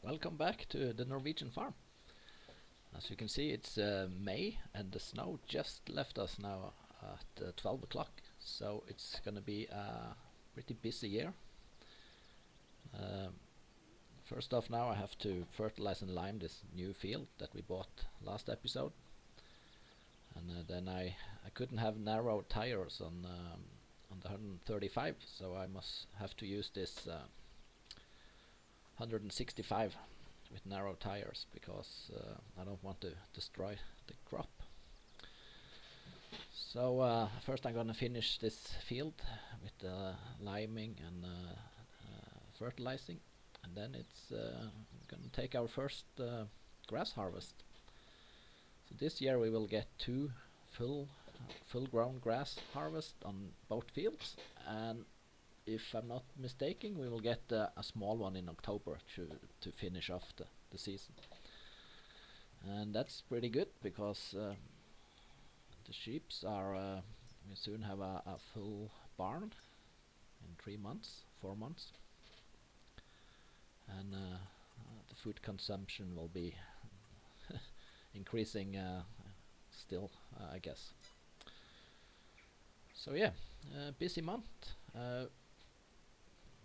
Welcome back to the Norwegian farm. As you can see, it's May and the snow just left us now at 12 o'clock, so it's gonna be a pretty busy year. First off, now I have to fertilize and lime this new field that we bought last episode, and then I couldn't have narrow tires on the 135, so I must have to use this 165 with narrow tires because I don't want to destroy the crop. So first I'm gonna finish this field with liming and fertilizing, and then it's gonna take our first grass harvest. So this year we will get two full grown grass harvest on both fields, and if I'm not mistaken, we will get a small one in October to finish off the season. And that's pretty good because the sheeps are, we soon have a full barn in 3 months, 4 months. And the food consumption will be increasing still, I guess. So yeah, busy month.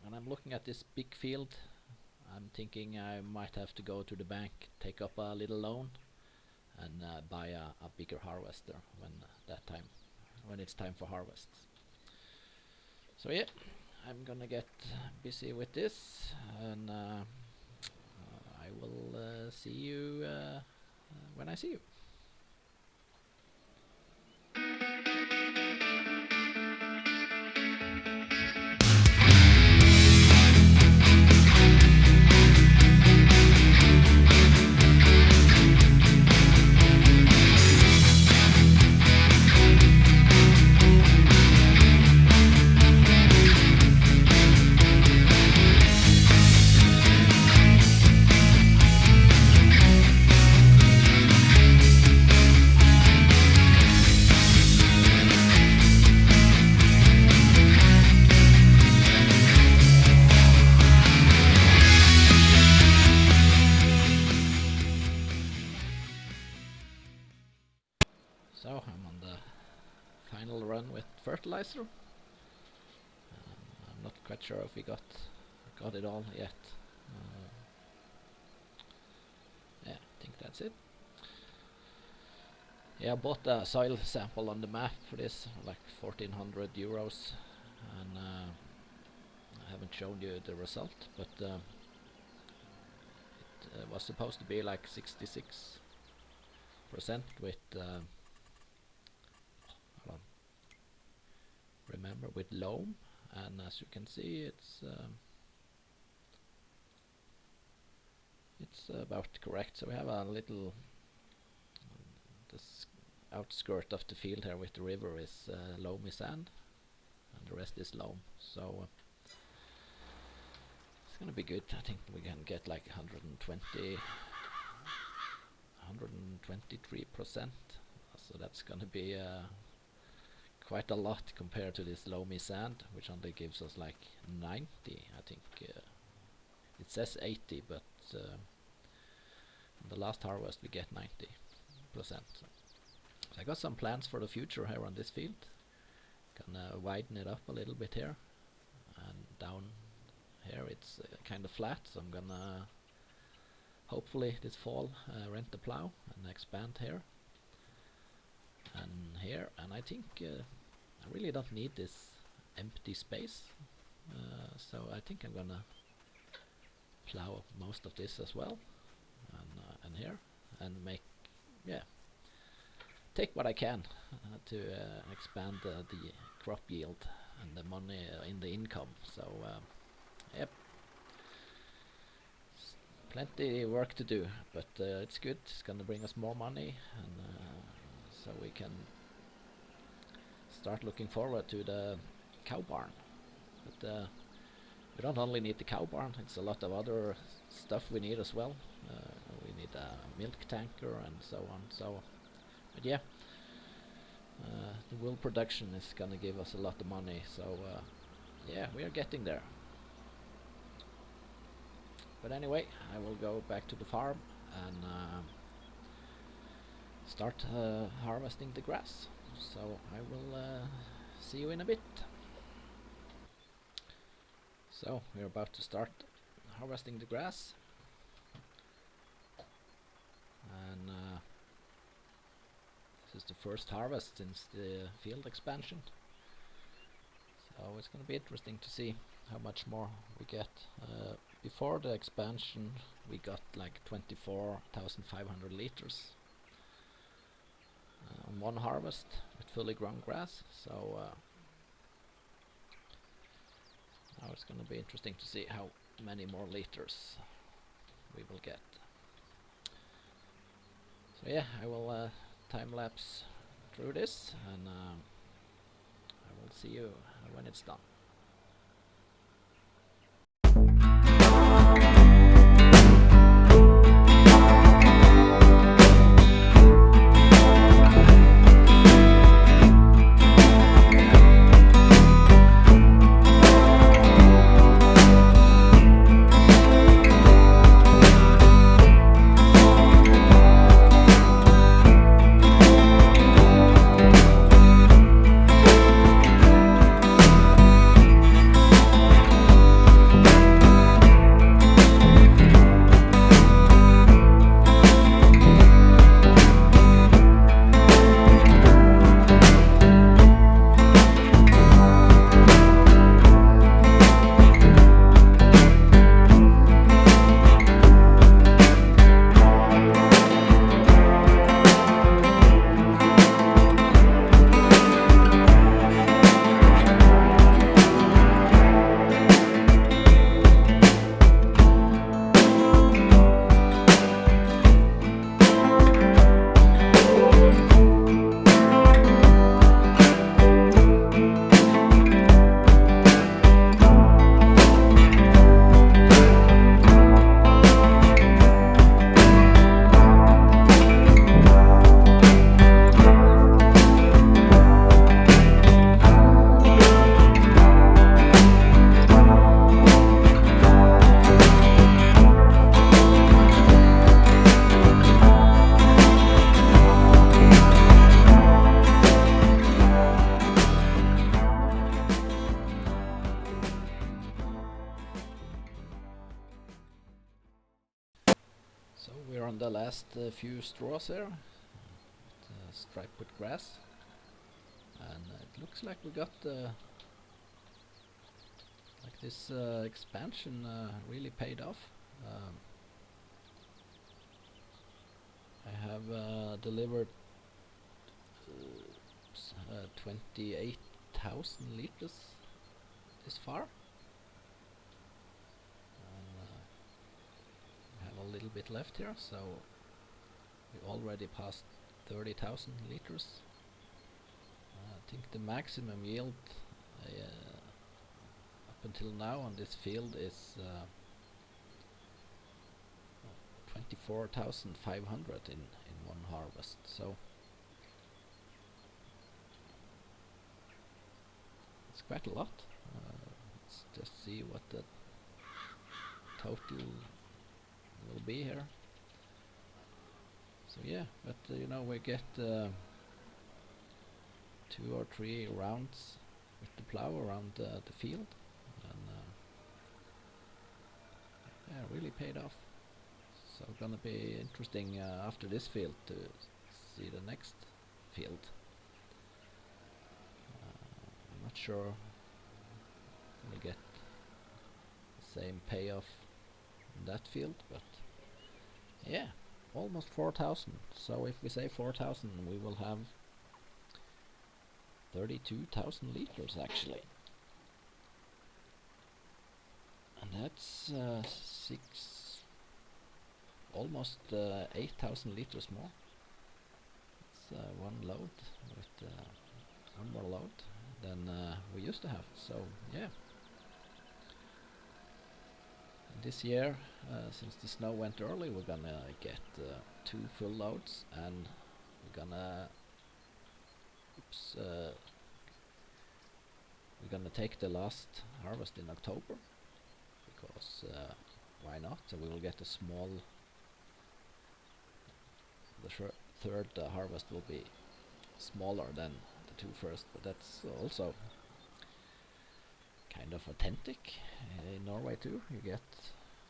When I'm looking at this big field, I'm thinking I might have to go to the bank, take up a little loan, and buy a bigger harvester when it's time for harvest. So yeah, I'm gonna get busy with this, and I will see you when I see you. So I'm on the final run with fertilizer. I'm not quite sure if we got it all yet. Yeah, I think that's it. Yeah, I bought a soil sample on the map for this, like 1400 euros, and I haven't shown you the result, but it was supposed to be like 66% with remember, with loam, and as you can see, it's about correct. So we have a little this outskirt of the field here with the river is loamy sand, and the rest is loam. So it's gonna be good. I think we can get like 123%. So that's gonna be quite a lot compared to this loamy sand, which only gives us like 90. I think it says 80, but in the last harvest we get 90%. So I got some plans for the future here on this field. Gonna widen it up a little bit here, and down here it's kind of flat, so I'm gonna hopefully this fall rent the plow and expand here and here, and I think I really don't need this empty space, so I think I'm gonna plow most of this as well, and here, and take what I can to expand the crop yield and the money in the income. So yep, plenty work to do, but it's good. It's gonna bring us more money, and so we can start looking forward to the cow barn. But we don't only need the cow barn, it's a lot of other stuff we need as well. We need a milk tanker and so on. So, but yeah, the wool production is gonna give us a lot of money. So yeah, we are getting there. But anyway, I will go back to the farm and start harvesting the grass. So I will see you in a bit. So we're about to start harvesting the grass, and this is the first harvest since the field expansion. So it's going to be interesting to see how much more we get. Before the expansion we got like 24,500 liters on one harvest with fully grown grass. So now it's going to be interesting to see how many more liters we will get. So yeah, I will time lapse through this, and I will see you when it's done. So we're on the last few straws here, striped with grass, and it looks like we got like this expansion really paid off. I have delivered 28,000 liters this far. A little bit left here, so we already passed 30,000 liters. I think the maximum yield up until now on this field is 24,500 in one harvest. So it's quite a lot. Let's just see what the total will be here. So yeah, but you know, we get 2 or 3 rounds with the plow around the field, and yeah, really paid off. So gonna be interesting after this field to see the next field. I'm not sure we'll get the same payoff in that field, but yeah, almost 4,000. So if we say 4,000, we will have 32,000 liters actually, and that's almost 8,000 liters more. It's one load with one more load than we used to have. So yeah, this year, since the snow went early, we're gonna get 2 full loads, and we're gonna we're gonna take the last harvest in October, because why not? So we will get a small. The third harvest will be smaller than the two first, but that's also kind of authentic. In Norway too, you get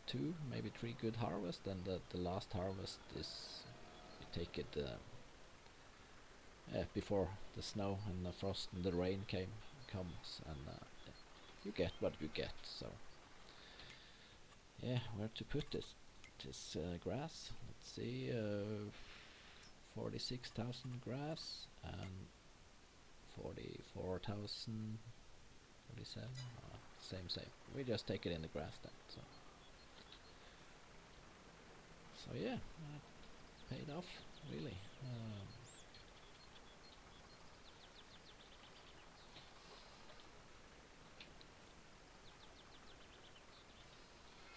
2, maybe 3 good harvests, and the last harvest is you take it before the snow and the frost and the rain comes, and you get what you get. So yeah, where to put this grass? Let's see, 46,000 grass and 44,000, 47. Same. We just take it in the grass then. So yeah, paid off really.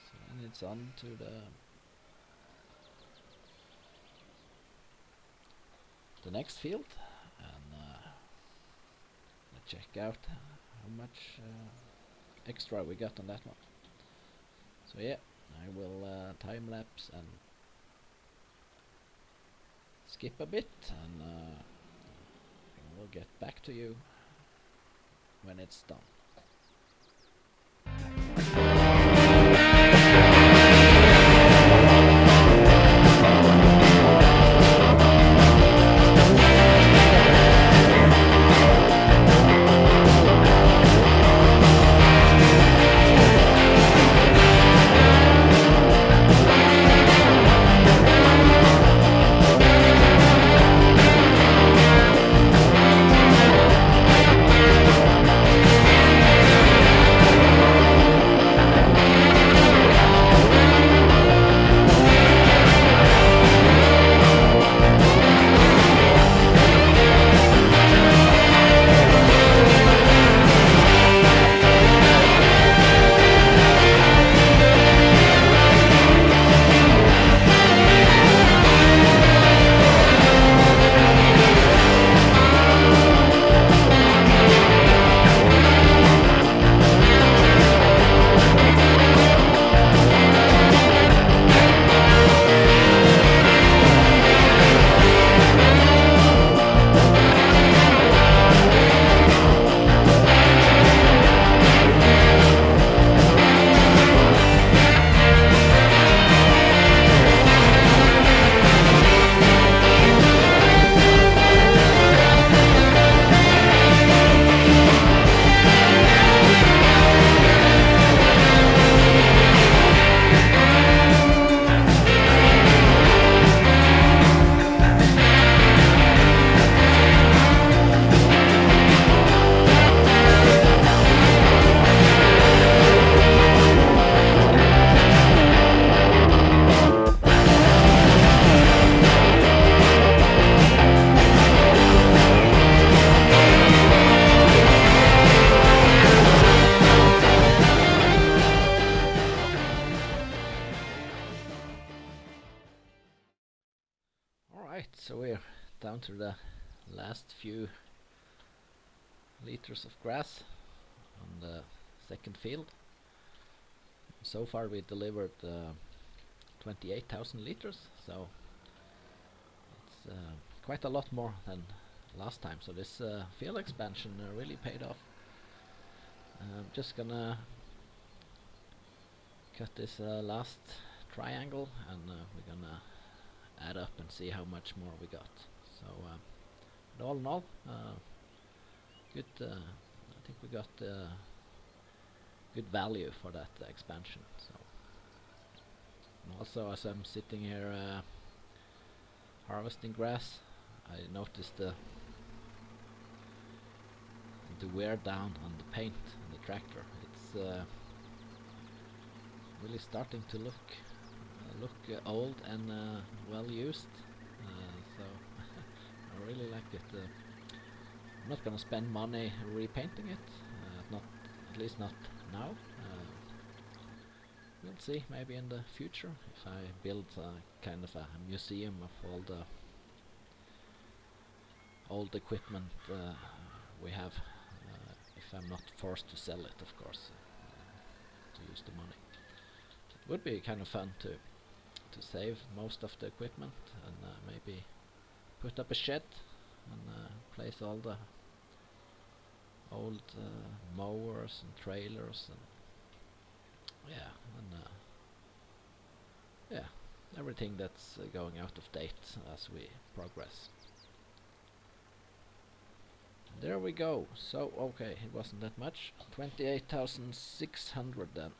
So then it's on to the next field, and let's check out how much extra we got on that one. So yeah, I will time lapse and skip a bit, and we'll get back to you when it's done. So we're down to the last few liters of grass on the second field. So far we delivered 28,000 liters, so it's quite a lot more than last time. So this field expansion really paid off. I'm just gonna cut this last triangle, and we're gonna add up and see how much more we got. So but all in all, good. I think we got good value for that expansion. So, and also, as I'm sitting here harvesting grass, I noticed the wear down on the paint on the tractor. It's really starting to look old and well used. So I really like it. I'm not gonna spend money repainting it. Not at least not now. We'll see. Maybe in the future, if I build kind of a museum of all the old equipment we have. If I'm not forced to sell it, of course, to use the money. would be kind of fun to save most of the equipment and maybe put up a shed and place all the old mowers and trailers and everything that's going out of date as we progress. There we go. So okay, it wasn't that much. 28,600 then,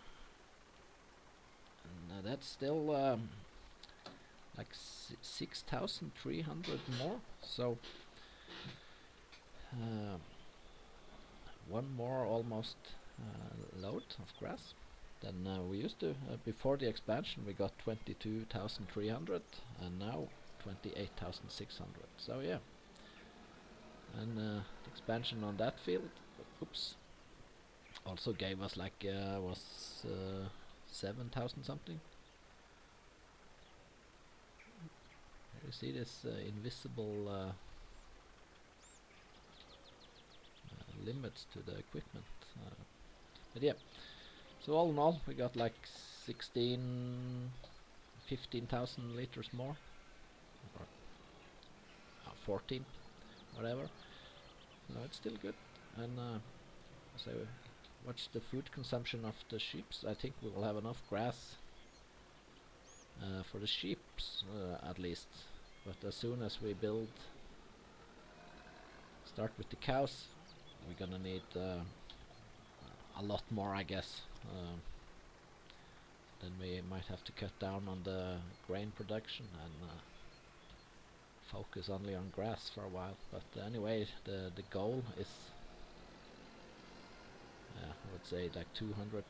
and that's still like 6,300 more. So one more almost load of grass. Then we used to, before the expansion, we got 22,300 and now 28,600. So yeah, and the expansion on that field, oops, also gave us like 7,000 something. Here you see this invisible limits to the equipment, but yeah. So all in all, we got like 15,000 liters more, or 14, whatever. So it's still good. And so what's the food consumption of the sheep? I think we will have enough grass for the sheep at least. But as soon as we start with the cows, we're gonna need a lot more, I guess. Then we might have to cut down on the grain production and focus only on grass for a while. But anyway, the goal is, I would say, like 200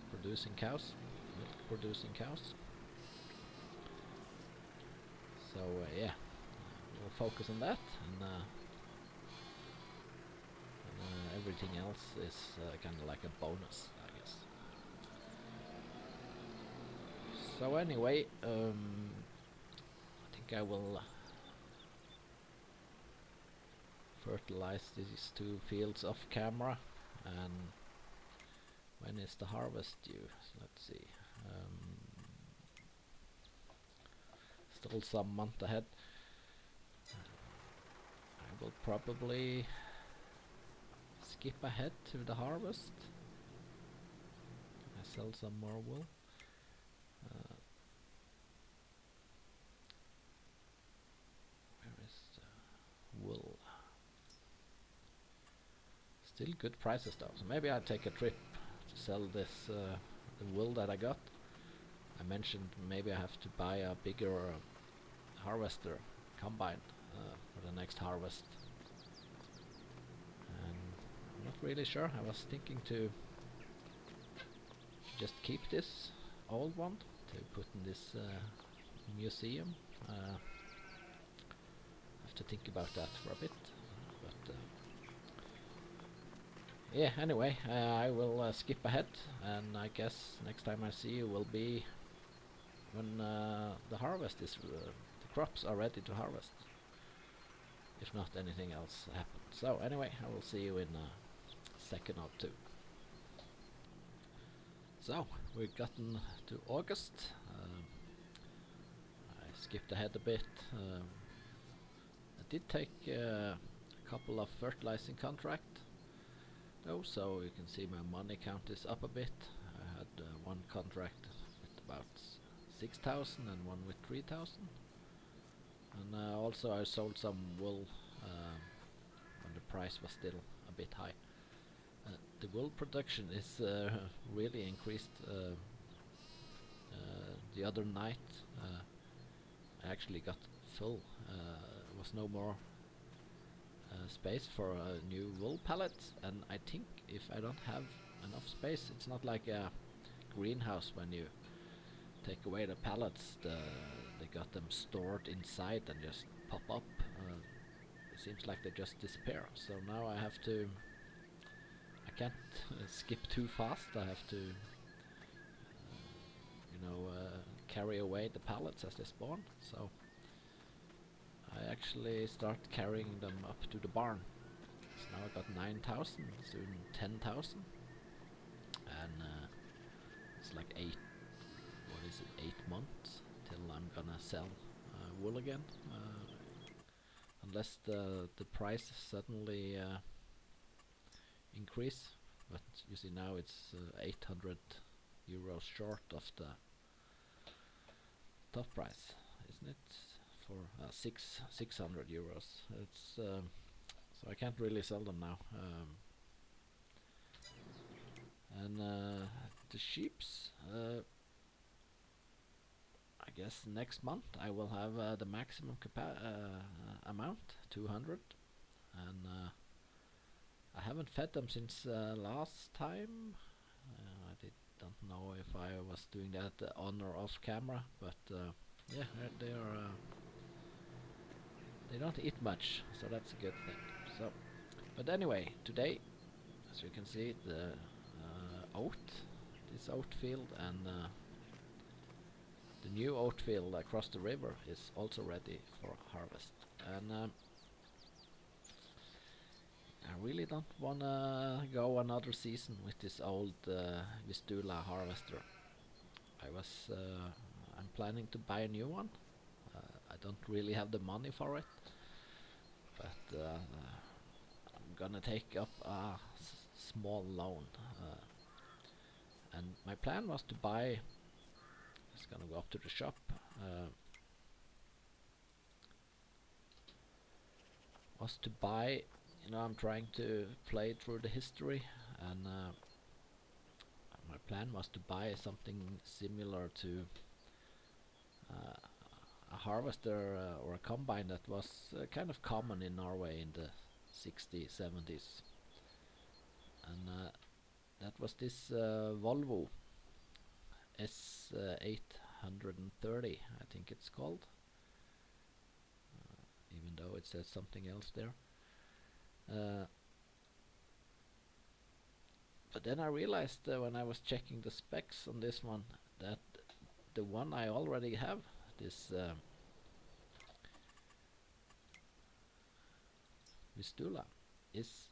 producing cows, milk producing cows. So yeah, we'll focus on that, and everything else is kind of like a bonus, I guess. So anyway, I think I will fertilize these 2 fields off camera. And when is the harvest due? Let's see. Still some month ahead. I will probably skip ahead to the harvest. I sell some more wool. Where is the wool? Still good prices though, so maybe I'll take a trip to sell this the wool that I got. I mentioned maybe I have to buy a bigger harvester combine for the next harvest. I'm not really sure. I was thinking to just keep this old one to put in this museum. Have to think about that for a bit. But yeah, anyway, I will skip ahead, and I guess next time I see you will be when the harvest is, the crops are ready to harvest. If not anything else happens. So anyway, I will see you in a second or two. So we've gotten to August. I skipped ahead a bit. I did take a couple of fertilizing contracts though, so you can see my money count is up a bit. I had one contract with about 6,000 and one with 3,000. And also I sold some wool when the price was still a bit high. The wool production is really increased. The other night I actually got full. There was no more space for new wool pallets, and I think if I don't have enough space, it's not like a greenhouse when you take away the pallets, they got them stored inside and just pop up. It seems like they just disappear. So now I can't skip too fast. I have to carry away the pallets as they spawn. So I actually start carrying them up to the barn. So now I got 9,000, soon 10,000, and it's like is it 8 months till I'm gonna sell wool again, unless the price suddenly increase. But you see now it's 800 euros short of the top price, isn't it? For 600 euros. It's so I can't really sell them now. And the sheeps, I guess next month I will have the maximum amount, 200, and I haven't fed them since last time. Don't know if I was doing that on or off camera, but yeah, they don't eat much, so that's a good thing. So, but anyway, today, as you can see, the this oat field and the new oat field across the river is also ready for harvest. And I really don't wanna go another season with this old Vistula harvester. I'm planning to buy a new one. I don't really have the money for it, but I'm gonna take up a small loan. And my plan was to buy. Just gonna go up to the shop. Was to buy. You know, I'm trying to play through the history, and my plan was to buy something similar to a harvester or a combine that was kind of common in Norway in the 60s, 70s, and that was this Volvo S830, I think it's called, even though it says something else there. But then I realized when I was checking the specs on this one that the one I already have, this Vistula, is,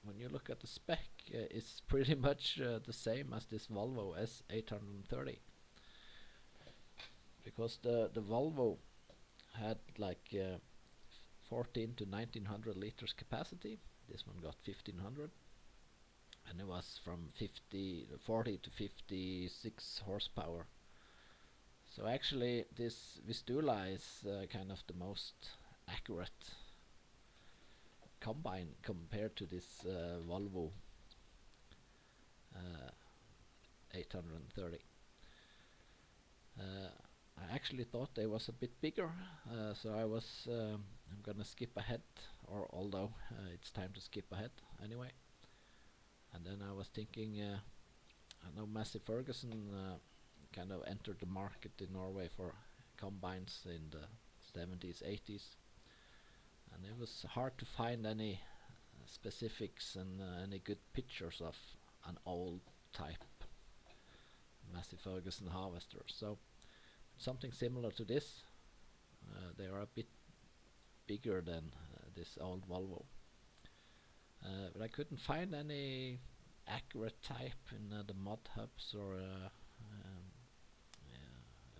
when you look at the spec, it's pretty much the same as this Volvo S830, because the Volvo had like 14 to 1900 liters capacity. This one got 1500, and it was from 40 to 56 horsepower. So actually this Vistula is kind of the most accurate combine compared to this Volvo 830. I actually thought they was a bit bigger, so I'm gonna skip ahead, or although it's time to skip ahead anyway. And then I was thinking, I know Massey Ferguson kind of entered the market in Norway for combines in the 70s, 80s, and it was hard to find any specifics and any good pictures of an old type Massey Ferguson harvester. So something similar to this. They are a bit bigger than this old Volvo, but I couldn't find any accurate type in the mud hubs or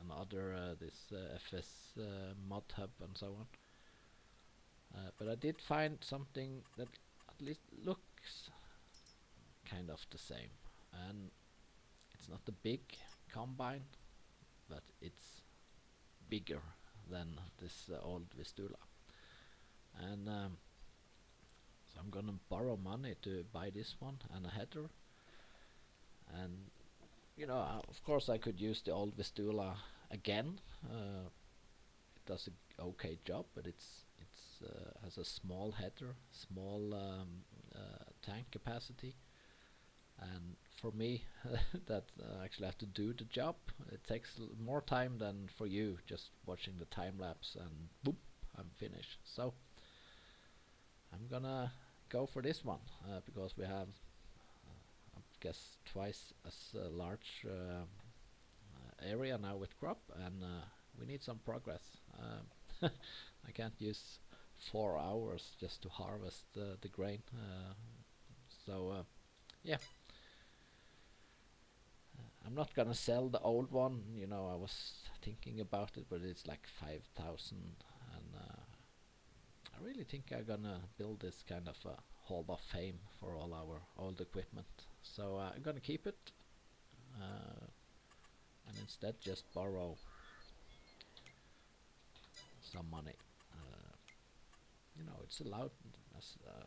another this FS mud hub and so on. But I did find something that at least looks kind of the same, and it's not a big combine, but it's bigger than this old Vistula. And so I'm gonna borrow money to buy this one and a header. And you know, of course I could use the old Vistula again. It does a okay job, but it's has a small header, small tank capacity, and for me that actually have to do the job. It takes more time than for you just watching the time lapse and boom, I'm finished. So I'm gonna go for this one because we have I guess twice as large area now with crop, and we need some progress. I can't use 4 hours just to harvest the grain, so yeah, I'm not gonna sell the old one. You know, I was thinking about it, but it's like 5,000, and I really think I'm gonna build this kind of a Hall of Fame for all our old equipment. So I'm gonna keep it, and instead just borrow some money. You know, it's allowed. I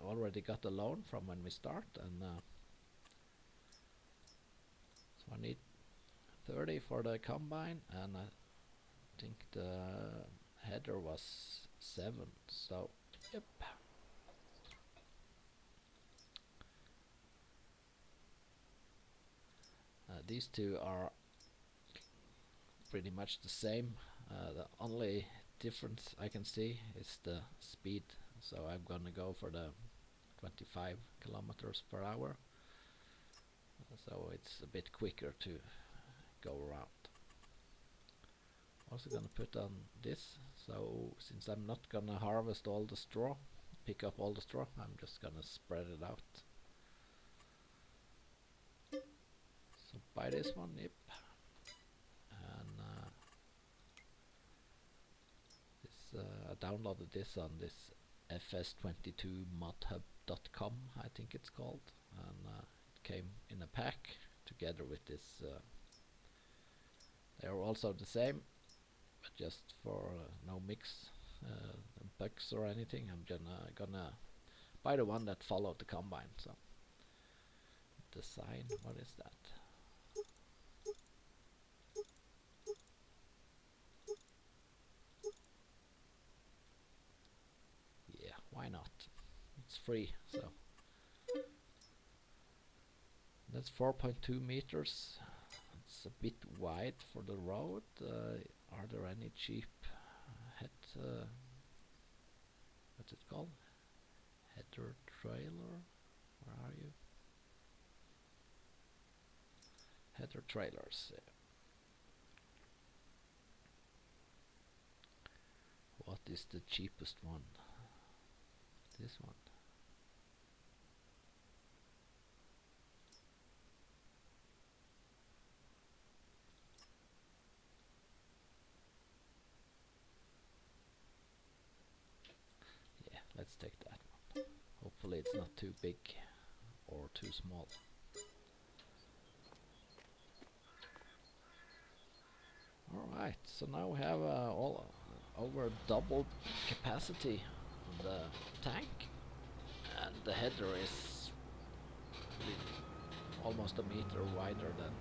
already got a loan from when we start, and so I need 30 for the combine, and I think the header was 7. So yep. These two are pretty much the same. The only difference I can see is the speed. So I'm gonna go for the 25 kilometers per hour. So it's a bit quicker to go around. Also gonna put on this. So since I'm not gonna harvest all the straw, pick up all the straw, I'm just gonna spread it out. So buy this one, yep. And I downloaded this on this fs22modhub.com, I think it's called, and it came in a pack together with this. They are also the same, but just for no mix bugs or anything. I'm gonna buy the one that followed the combine. So design, what is that? Yeah, why not? It's free, so that's 4.2 meters. It's a bit wide for the road. Are there any cheap head? What's it called? Header trailer? Where are you? Header trailers. Yeah. What is the cheapest one? This one. Yeah, let's take that one. Hopefully it's not too big or too small. Alright, so now we have all over double capacity on the tank, and the header is almost a meter wider than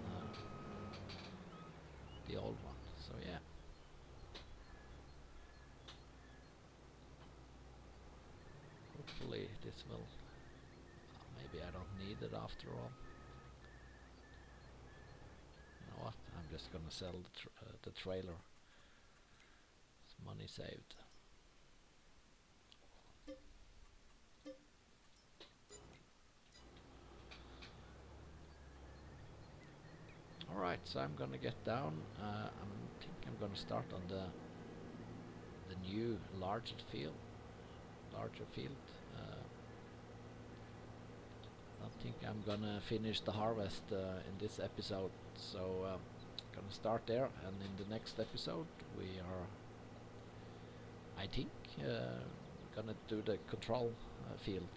the old one, so yeah. Hopefully this will, maybe I don't need it after all. You know what, I'm just gonna sell the trailer. It's money saved. Alright, so I'm gonna get down. I think I'm gonna start on the new larger field. I don't think I'm gonna finish the harvest in this episode, so gonna start there, and in the next episode we are, I think, gonna do the control field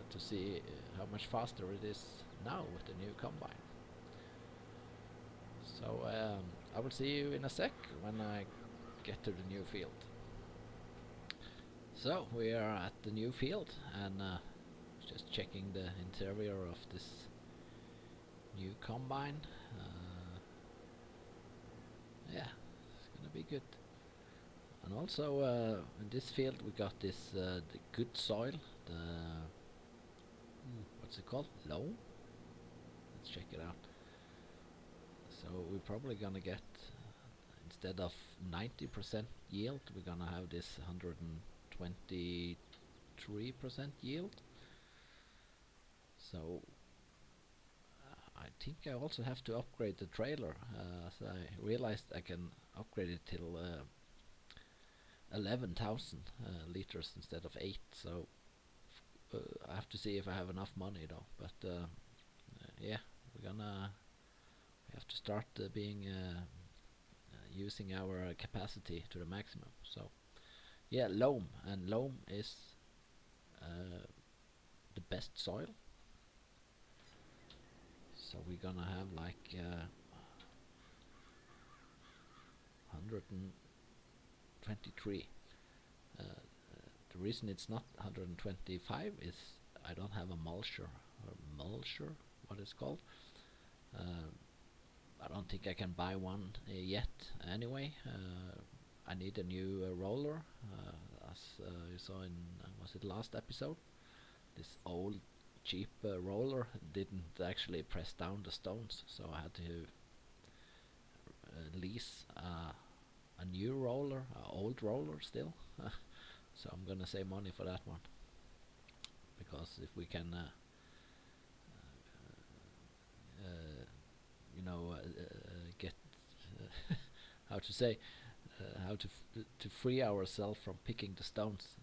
to see how much faster it is now with the new combine. So I will see you in a sec when I get to the new field. So we are at the new field, and just checking the interior of this new combine. Yeah, it's gonna be good. And also in this field we got this the good soil, the what's it called? Loam? Let's check it out. So we're probably gonna get, instead of 90% yield, we're gonna have this 123% yield. So I think I also have to upgrade the trailer. So I realized I can upgrade it till 11,000 liters instead of 8. So I have to see if I have enough money though. But yeah, we have to start being using our capacity to the maximum. So yeah, loam, and loam is the best soil. So we're gonna have like 123. The reason it's not 125 is I don't have a mulcher, what it's called. I don't think I can buy one yet anyway. I need a new roller, as you saw in, was it last episode? This old cheap roller didn't actually press down the stones, so I had to lease a new roller, an old roller still. So I'm gonna save money for that one, because if we can get how to say how to free ourselves from picking the stones.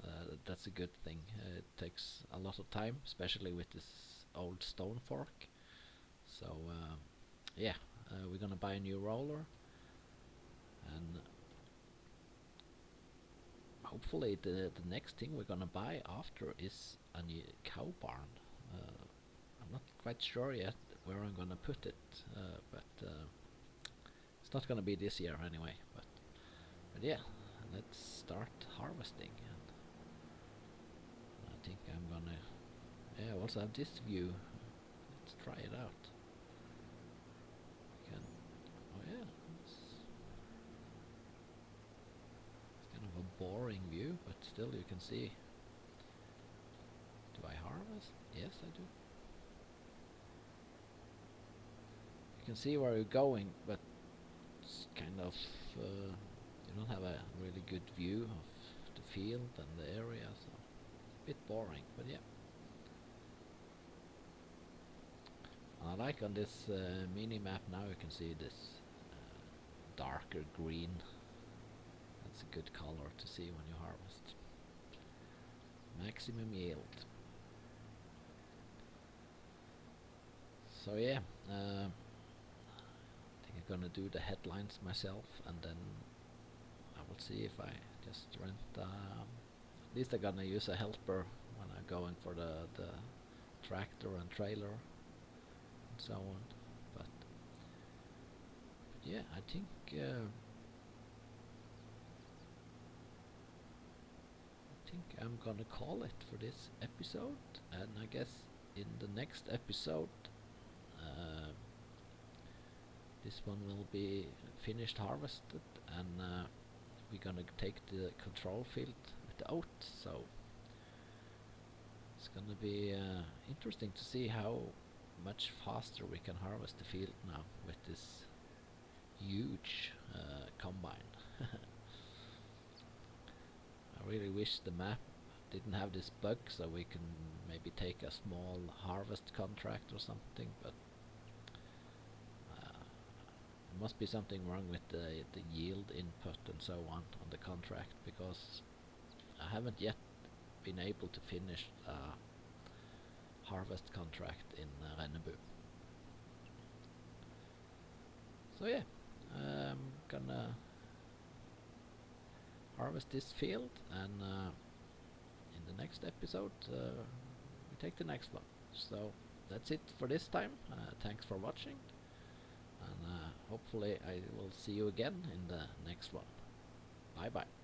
That's a good thing. It takes a lot of time, especially with this old stone fork. So yeah, we're gonna buy a new roller, and hopefully the next thing we're gonna buy after is a new cow barn. I'm not quite sure yet where I'm gonna put it, but it's not gonna be this year anyway. But yeah, let's start harvesting. And I think I'm gonna, yeah, also have this view. Let's try it out. Can, oh yeah, it's kind of a boring view, but still you can see. Do I harvest? Yes, I do. You can see where you're going, but it's kind of you don't have a really good view of the field and the area, so it's a bit boring, but yeah. I like on this mini map now you can see this darker green. That's a good color to see when you harvest. Maximum yield. So yeah, I think I'm gonna do the headlines myself, and then I will see if I just rent. At least I'm gonna use a helper when I'm going for the tractor and trailer and so on. But yeah, I think I'm gonna call it for this episode, and I guess in the next episode this one will be finished harvested, and we're gonna take the control field with the oat. So it's gonna be interesting to see how much faster we can harvest the field now with this huge combine. I really wish the map didn't have this bug, so we can maybe take a small harvest contract or something, but there must be something wrong with the yield input and so on the contract, because I haven't yet been able to finish a harvest contract in Rennebu. So yeah, I'm gonna harvest this field, and in the next episode we take the next one. So that's it for this time. Thanks for watching, and hopefully I will see you again in the next one. Bye bye.